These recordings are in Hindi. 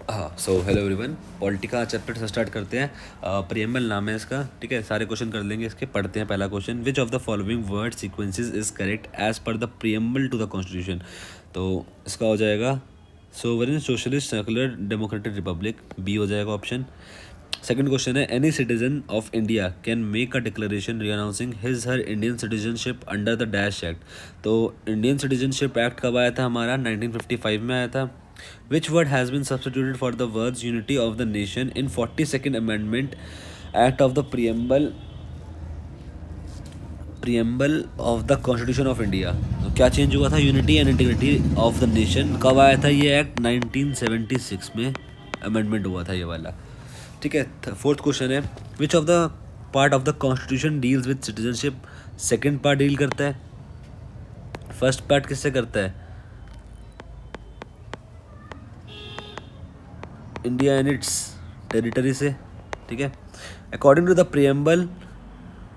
हाँ, सो हेलो एवरीवन, पॉलिटी का चैप्टर से स्टार्ट करते हैं। प्रियम्बल नाम है इसका, ठीक है। सारे क्वेश्चन कर लेंगे इसके। पढ़ते हैं पहला question. Which of the following word sequences is correct as per the preamble to the constitution. तो इसका हो जाएगा sovereign, socialist, secular, democratic, republic. B हो जाएगा ऑप्शन। सेकंड क्वेश्चन है, any citizen of India can make a declaration renouncing his her Indian citizenship under the dash act. तो इंडियन सिटीजनशिप एक्ट कब आया था हमारा? 1955 में आया था। Which word has been substituted for the words unity of the nation in 42nd amendment act of the preamble of the constitution of India. तो क्या चेंज हुआ था? Unity and integrity of the nation. कब आया था ये एक्ट? 1976 में अमेंडमेंट हुआ था ये वाला, ठीक है। फोर्थ क्वेश्चन है, which of the part of the constitution deals with citizenship. Second part deal करता है, फर्स्ट पार्ट किससे करता है? इंडिया एंड इट्स टेरिटरी से, ठीक है। According to the preamble,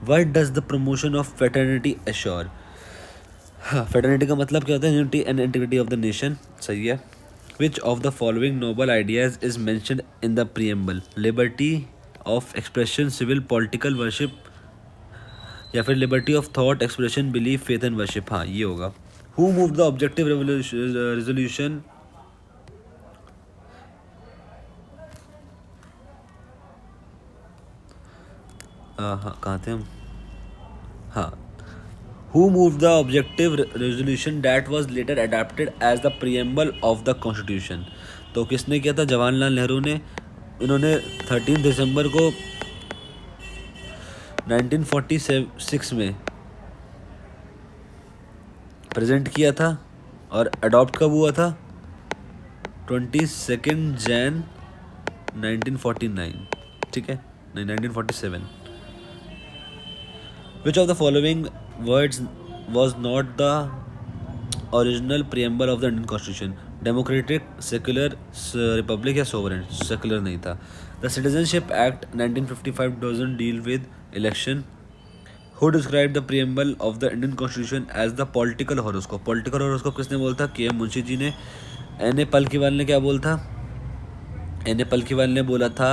what does the promotion of fraternity assure. हाँ, फेटर्निटी का मतलब क्या होता है? Unity and integrity of the nation, सही है। Which of the following noble ideas is mentioned in the preamble. Liberty of expression, civil, political, worship, या फिर liberty of thought, expression, belief, faith and worship. हाँ, ये होगा। Who move the objective resolution. हाँ, कहाँ थे हम? हाँ, who moved the objective resolution that was later adopted as the preamble of the constitution। तो किसने किया था? जवाहरलाल नेहरू ने। इन्होंने 13 दिसंबर को 1946 में प्रेजेंट किया था, और अडॉप्ट कब हुआ था? 22 जैन 1949, ठीक है, नहीं 1947। Which of the following words was not the original preamble of the Indian Constitution? Democratic, secular, republic या sovereign? Secular नहीं था। The Citizenship Act 1955 doesn't deal with election. Who described the preamble of the Indian Constitution as the political horoscope? Political horoscope किसने बोला था? के एम मुंशी जी ने। एन ए पलकीवाल ने क्या बोला था? एन ए पलकीवाल ने बोला था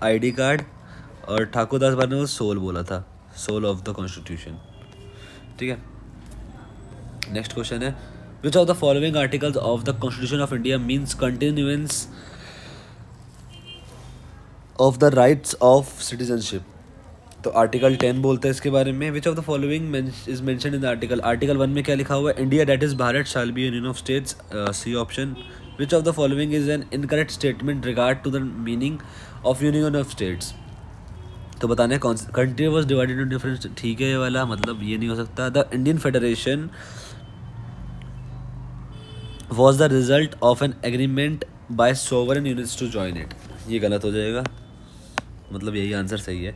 आईडी कार्ड, और ठाकुर दास बार ने सोल बोला था, सोल ऑफ द कॉन्स्टिट्यूशन, ठीक है। नेक्स्ट क्वेश्चन है, which of the following articles of the constitution of India means continuance of the rights of citizenship. तो आर्टिकल 10 बोलता है इसके बारे में। Which of the following is mention in the article. Article 1 में क्या लिखा हुआ है? India that is Bharat shall be union of states, C option. Which of the following is an incorrect statement regard to the meaning of union of states. तो बताना है कौन सा। Country was divided in different, ठीक है, ये वाला मतलब ये नहीं हो सकता। The Indian federation was the result of an agreement by sovereign units to join it, ये गलत हो जाएगा, मतलब यही आंसर सही है।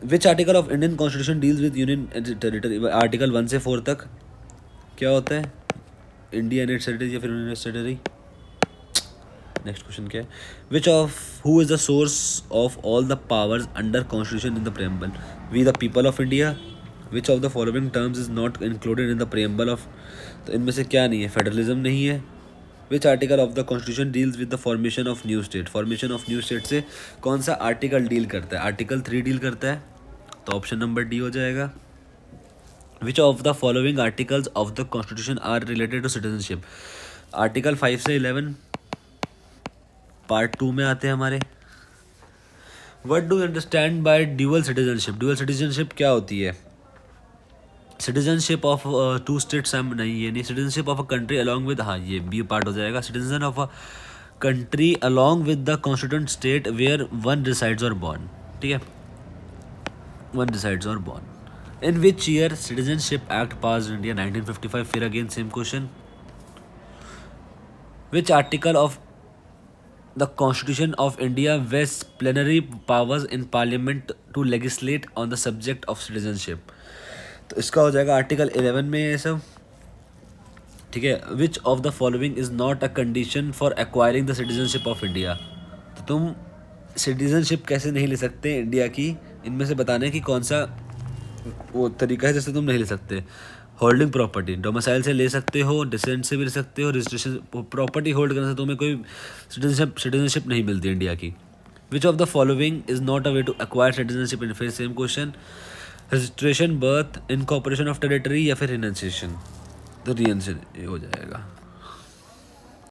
Which article of Indian constitution deals with union territory. Article 1 से 4 तक क्या होता है? इंडिया एंड इट्स टेरिटरी या फिर यूनियन टेरिटरी। नेक्स्ट क्वेश्चन क्या है? Which of who is the source of all the powers under constitution in the preamble. We the people of India. Which of the following terms is not included in the preamble of. तो इनमें से क्या नहीं है? फेडरलिज्म नहीं है। Which article of the constitution deals with the formation of new state. Formation of new state से कौन सा आर्टिकल डील करता है? आर्टिकल 3 डील करता है, तो ऑप्शन नंबर डी हो जाएगा। Which of the following articles of the constitution are related to citizenship. Article 5 से 11 पार्ट 2 में आते हैं हमारे। What do you understand by dual citizenship. Dual citizenship क्या होती है? सिटीजनशिप ऑफ 2 स्टेट्स, नहीं ये नहीं। Citizenship of a country along with, हाँ ये बी पार्ट हो जाएगा। Citizen of a country along with the constituent state where one resides or born, ठीक है, one resides or born. In which year citizenship act pass India? 1955। फिर again same question. Which article of the Constitution of India vests plenary powers in Parliament to legislate on the subject of citizenship। तो इसका हो जाएगा आर्टिकल 11 में ये सब, ठीक है। Which of the following is not a condition for acquiring the citizenship of India. तो तुम सिटीजनशिप कैसे नहीं ले सकते इंडिया की? इनमें से बताने की कौन सा वो तरीका है जिससे तुम नहीं ले सकते। होल्डिंग प्रॉपर्टी, डोमिसाइल से ले सकते हो, डिसेंट से भी ले सकते हो, रजिस्ट्रेशन प्रॉपर्टी होल्ड करने से तुम्हें कोई सिटीजनशिप नहीं मिलती इंडिया की। Which of the following is not a way to acquire citizenship in फिर same question, registration, birth, incorporation of territory या फिर रिनंसिएशन। तो रिनंसिएशन हो जाएगा।